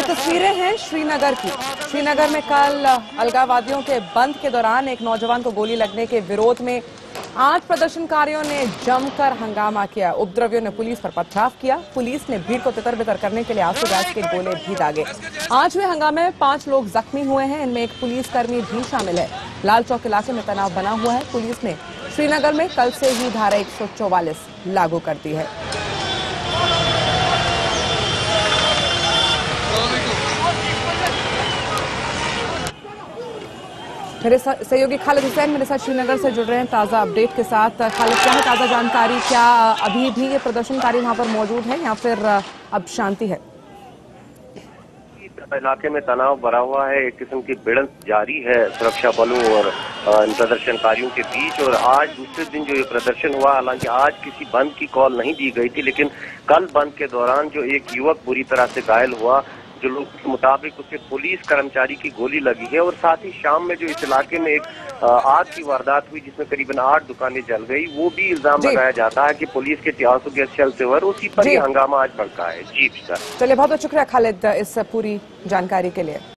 तस्वीरें हैं श्रीनगर की। श्रीनगर में कल अलगाववादियों के बंद के दौरान एक नौजवान को गोली लगने के विरोध में 8 प्रदर्शनकारियों ने जमकर हंगामा किया। उपद्रवियों ने पुलिस पर पथराव किया। पुलिस ने भीड़ को तितर-बितर करने के लिए आंसू गैस के गोले भी दागे। आज हुए हंगामे में 5 लोग जख्मी हुए हैं। इनमें एक पुलिसकर्मी भी शामिल है। लाल चौक इलाके में तनाव बना हुआ है। पुलिस ने श्रीनगर में कल से ही धारा 144 लागू कर दी है। मेरे सहयोगी खालिद हुसैन मेरे साथ श्रीनगर से जुड़ रहे हैं ताज़ा अपडेट के साथ। खालिद, क्या है ताज़ा जानकारी? क्या अभी भी ये प्रदर्शनकारी वहां पर मौजूद है या फिर अब शांति है? इलाके में तनाव भरा हुआ है। एक किस्म की भिड़ंत जारी है सुरक्षा बलों और इन प्रदर्शनकारियों के बीच। और आज दूसरे दिन जो ये प्रदर्शन हुआ, हालांकि आज किसी बंद की कॉल नहीं दी गई थी, लेकिन कल बंद के दौरान जो एक युवक बुरी तरह से घायल हुआ, जो लोग के मुताबिक उसे पुलिस कर्मचारी की गोली लगी है। और साथ ही शाम में जो इस इलाके में एक आग की वारदात हुई जिसमें करीबन 8 दुकानें जल गई, वो भी इल्जाम लगाया जाता है कि पुलिस के आंसू गैस चलते हुए उसी पर ये हंगामा आज भड़का है। जी सर, चलिए बहुत बहुत शुक्रिया खालिद इस पूरी जानकारी के लिए।